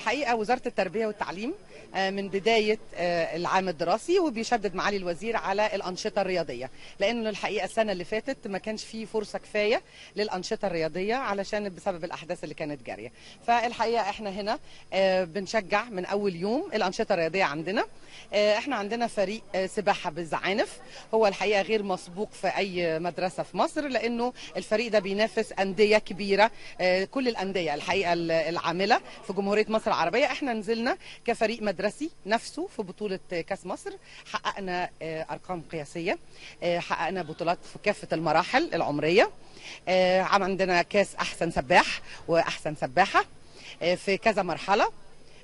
الحقيقة وزارة التربية والتعليم من بداية العام الدراسي وبيشدد معالي الوزير على الأنشطة الرياضية، لأنه الحقيقة السنة اللي فاتت ما كانش فيه فرصة كفاية للأنشطة الرياضية علشان بسبب الأحداث اللي كانت جارية. فالحقيقة احنا هنا بنشجع من أول يوم الأنشطة الرياضية عندنا. احنا عندنا فريق سباحة بالزعانف، هو الحقيقة غير مسبوق في أي مدرسة في مصر، لأنه الفريق ده بينافس أندية كبيرة، كل الأندية الحقيقة العاملة في جمهورية مصر العربية. احنا نزلنا كفريق مدرسي نفسه في بطولة كاس مصر، حققنا أرقام قياسية، حققنا بطولات في كافة المراحل العمرية. عندنا كاس أحسن سباح وأحسن سباحة في كذا مرحلة.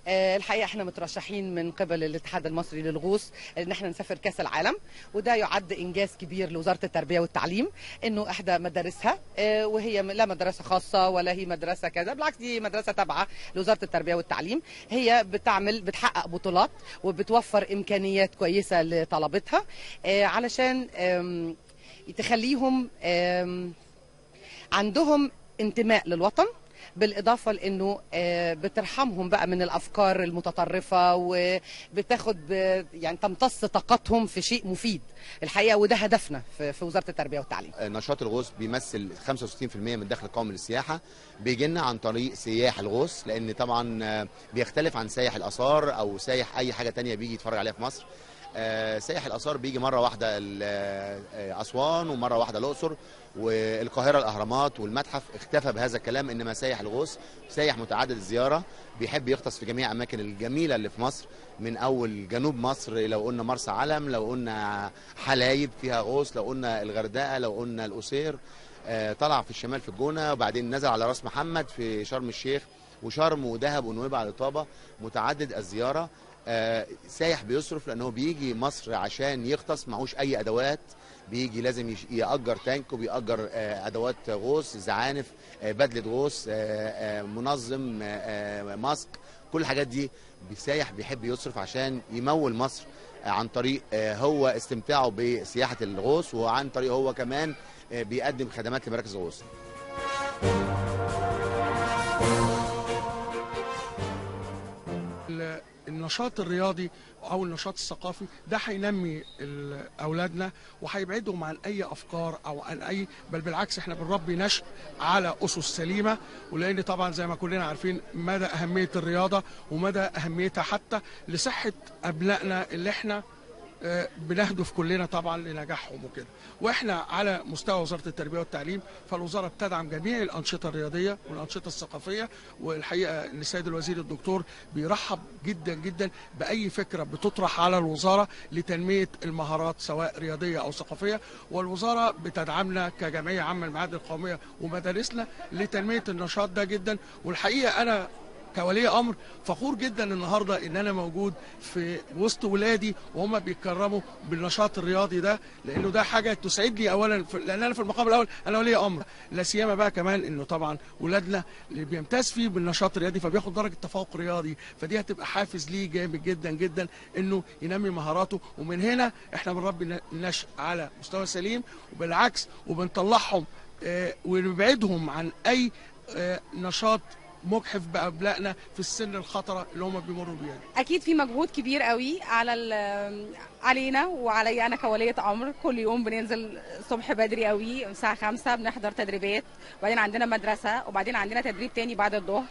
الحقيقه احنا مترشحين من قبل الاتحاد المصري للغوص ان احنا نسافر كاس العالم، وده يعد انجاز كبير لوزاره التربيه والتعليم، انه احدى مدارسها وهي لا مدرسه خاصه ولا هي مدرسه كذا، بالعكس دي مدرسه تابعه لوزاره التربيه والتعليم، هي بتحقق بطولات وبتوفر امكانيات كويسه لطلبتها علشان تخليهم عندهم انتماء للوطن، بالإضافة لأنه بترحمهم بقى من الأفكار المتطرفة، وبتاخد يعني تمتص طاقتهم في شيء مفيد الحقيقة، وده هدفنا في وزارة التربية والتعليم. نشاط الغوص بيمثل 65% من الدخل القومي للسياحة، بيجي لنا عن طريق سياح الغوص، لأن طبعا بيختلف عن سايح الآثار أو سايح أي حاجة تانية بيجي يتفرج عليها في مصر. سايح الآثار بيجي مرة واحدة أسوان ومرة واحدة الأقصر والقاهرة الأهرامات والمتحف، اختفى بهذا الكلام. إنما سايح الغوص سايح متعدد الزيارة، بيحب يغطس في جميع أماكن الجميلة اللي في مصر، من أول جنوب مصر، لو قلنا مرسى علم، لو قلنا حلايب فيها غوص، لو قلنا الغردقة، لو قلنا القصير، طلع في الشمال في الجونة، وبعدين نزل على راس محمد في شرم الشيخ وشرم ودهب ونويبع على طابة، متعدد الزيارة. سايح بيصرف لأنه بيجي مصر عشان يغطس، معهوش أي أدوات، بيجي لازم يأجر تانك وبيأجر أدوات غوص، زعانف، بدلة غوص، منظم، ماسك، كل الحاجات دي. سايح بيحب يصرف عشان يمول مصر عن طريق هو استمتاعه بسياحة الغوص، وعن طريق هو كمان بيقدم خدمات لمراكز الغوص. النشاط الرياضي او النشاط الثقافي ده هينمي اولادنا وهيبعدهم عن اي افكار او عن اي، بل بالعكس احنا بنربي نشء على اسس سليمه. ولان طبعا زي ما كلنا عارفين مدى اهميه الرياضه ومدى اهميتها حتى لصحه ابنائنا اللي احنا بنهدف كلنا طبعا لنجاحهم وكده. واحنا على مستوى وزاره التربيه والتعليم فالوزاره بتدعم جميع الانشطه الرياضيه والانشطه الثقافيه، والحقيقه ان السيد الوزير الدكتور بيرحب جدا جدا باي فكره بتطرح على الوزاره لتنميه المهارات سواء رياضيه او ثقافيه، والوزاره بتدعمنا كجمعيه عامه للمعاهد القوميه ومدارسنا لتنميه النشاط ده جدا. والحقيقه انا كولي امر فخور جدا النهارده ان انا موجود في وسط ولادي وهم بيتكرموا بالنشاط الرياضي ده، لانه ده حاجه تسعدني اولا لان انا في المقام الاول انا ولي امر، لا سيما بقى كمان انه طبعا ولادنا اللي بيمتاز فيه بالنشاط الرياضي فبياخد درجه تفوق رياضي، فدي هتبقى حافز ليه جامد جدا جدا انه ينمي مهاراته. ومن هنا احنا بنربي النشء على مستوى سليم، وبالعكس وبنطلعهم ونبعدهم عن اي نشاط مجحف بأبنائنا في السن الخطرة اللي هم بيمروا بيها. اكيد في مجهود كبير قوي علينا وعلي انا كولية امر. كل يوم بننزل الصبح بدري قوي الساعه 5 بنحضر تدريبات، وبعدين عندنا مدرسه، وبعدين عندنا تدريب تاني بعد الظهر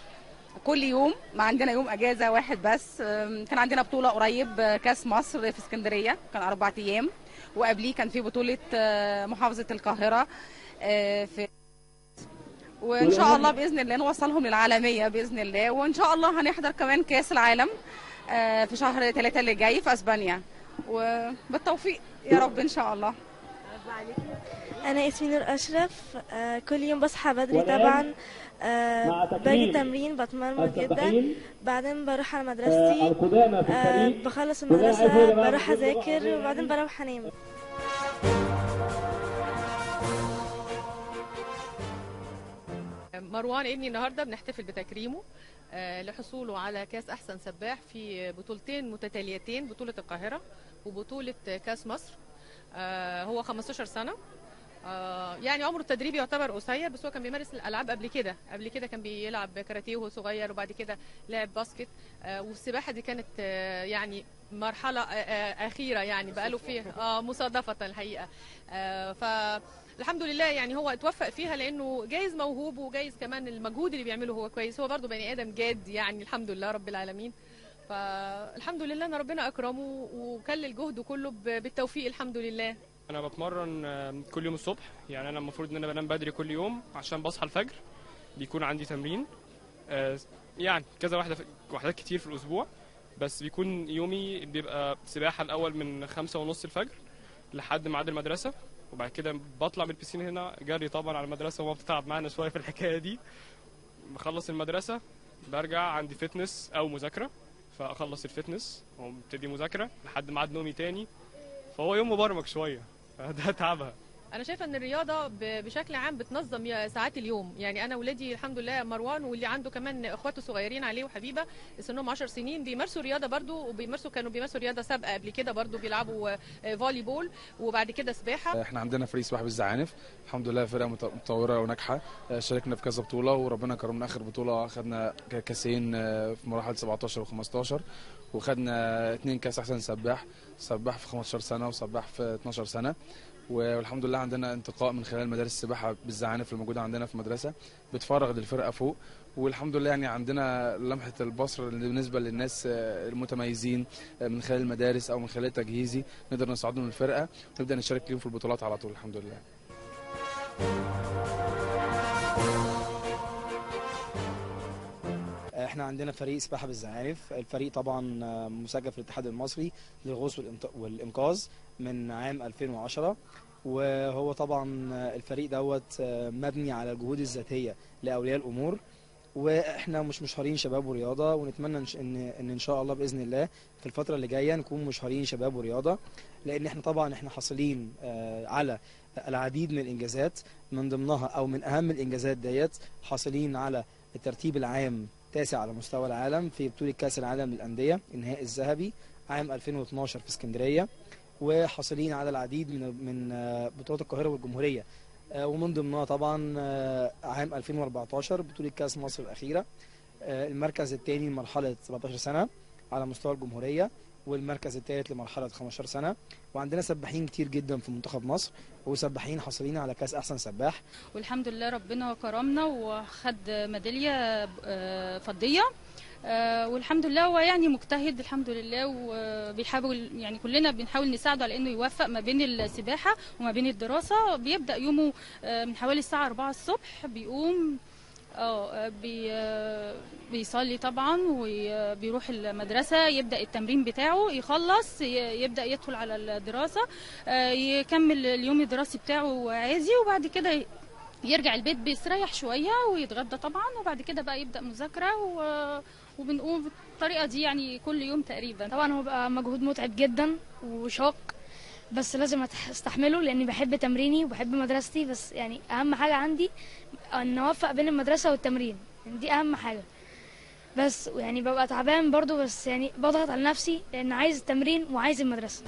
كل يوم، ما عندنا يوم اجازه واحد بس. كان عندنا بطوله قريب كاس مصر في اسكندريه كان 4 ايام، وقبليه كان في بطوله محافظه القاهره في، وان شاء الله باذن الله نوصلهم للعالميه باذن الله. وان شاء الله هنحضر كمان كاس العالم في شهر 3 اللي جاي في اسبانيا، وبالتوفيق يا رب ان شاء الله. انا اسمي نور اشرف. كل يوم بصحى بدري طبعا، باجي تمرين بتمرن جدا، بعدين بروح على مدرستي، بخلص المدرسه بروح اذاكر وبعدين بروح انام. مروان ابني النهارده بنحتفل بتكريمه لحصوله على كاس احسن سباح في بطولتين متتاليتين، بطوله القاهره وبطوله كاس مصر. هو 15 سنه، يعني عمره التدريبي يعتبر قصير، بس هو كان بيمارس الالعاب قبل كده كان بيلعب كاراتيه وهو صغير، وبعد كده لعب باسكت. والسباحه دي كانت يعني مرحله اخيره يعني بقاله فيها مصادفه الحقيقه. فالحمد لله يعني هو اتوفق فيها، لانه جايز موهوب وجايز كمان المجهود اللي بيعمله هو كويس. هو برضه بني ادم جاد يعني، الحمد لله رب العالمين. فالحمد لله ان ربنا اكرمه وكلل جهده كله بالتوفيق الحمد لله. انا بتمرن كل يوم الصبح، يعني انا المفروض ان انا بنام بدري كل يوم عشان بصحى الفجر، بيكون عندي تمرين يعني كذا وحدات كتير في الاسبوع، بس بيكون يومي بيبقى سباحه الاول من 5:30 الفجر لحد ميعاد المدرسه، وبعد كده بطلع من البسين هنا جري طبعا على المدرسه، وما بتتعب معانا شويه في الحكايه دي. بخلص المدرسه برجع عندي فتنس او مذاكره، فاخلص الفتنس وابتدي مذاكره لحد ميعاد نومي تاني، فهو يوم مبرمج شويه، ده تعبها. انا شايفه ان الرياضه بشكل عام بتنظم ساعات اليوم. يعني انا ولادي الحمد لله مروان واللي عنده كمان اخواته صغيرين عليه وحبيبه سنهم 10 سنين بيمارسوا رياضه برضو، كانوا بيمارسوا رياضه سابقه قبل كده برضو، بيلعبوا فولي بول وبعد كده سباحه. احنا عندنا فريق سباحه بالزعانف، الحمد لله فرقه متطوره وناجحه، شاركنا في كذا بطوله وربنا كرمنا. اخر بطوله خدنا كاسين في مراحل 17 و15، وخدنا 2 كاس احسن سباح في 15 سنه وسباح في 12 سنه. والحمد لله عندنا انتقاء من خلال مدارس السباحه بالزعانف الموجوده عندنا في المدرسه بتفرغ للفرقه فوق، والحمد لله يعني عندنا لمحه البصر بالنسبه للناس المتميزين من خلال المدارس او من خلال تجهيزي، نقدر نصعدهم للفرقه ونبدا نشارك لهم في البطولات على طول الحمد لله. احنا عندنا فريق سباحه بالزعانف، الفريق طبعا مسجل في الاتحاد المصري للغوص والانقاذ من عام 2010، وهو طبعا الفريق دوت مبني على الجهود الذاتيه لاولياء الامور، واحنا مش مشهورين شباب ورياضه، ونتمنى ان شاء الله باذن الله في الفتره اللي جايه نكون مشهورين شباب ورياضه، لان احنا طبعا حاصلين على العديد من الانجازات، من ضمنها او من اهم الانجازات ديت حاصلين على الترتيب العام 9 على مستوى العالم في بطولة كأس العالم للأندية النهائي الذهبي عام 2012 في اسكندرية، وحاصلين على العديد من بطولات القاهرة والجمهورية، ومن ضمنها طبعا عام 2014 بطولة كأس مصر الأخيرة، المركز الثاني لمرحلة 17 سنة على مستوى الجمهورية، والمركز الثالث لمرحلة 15 سنة. وعندنا سباحين كتير جدا في منتخب مصر، وسباحين حاصلين على كاس احسن سباح. والحمد لله ربنا كرمنا وخد ميداليه فضيه، والحمد لله هو يعني مجتهد الحمد لله، وبيحاول يعني كلنا بنحاول نساعده على انه يوفق ما بين السباحه وما بين الدراسه. بيبدا يومه من حوالي الساعه 4 الصبح، بيقوم بيصلي طبعا وبيروح المدرسة، يبدأ التمرين بتاعه، يخلص يبدأ يدخل على الدراسة، يكمل اليوم الدراسي بتاعه عادي، وبعد كده يرجع البيت بيستريح شوية ويتغدى طبعا، وبعد كده بقى يبدأ مذاكرة وبنقوم بالطريقة دي يعني كل يوم تقريبا. طبعا هو بقى مجهود متعب جدا وشاق، بس لازم استحمله لاني بحب تمريني وبحب مدرستي، بس يعني اهم حاجه عندي ان اوفق بين المدرسه والتمرين، يعني دي اهم حاجه. بس يعني ببقى تعبان برضو، بس يعني بضغط على نفسي لان عايز التمرين وعايز المدرسه.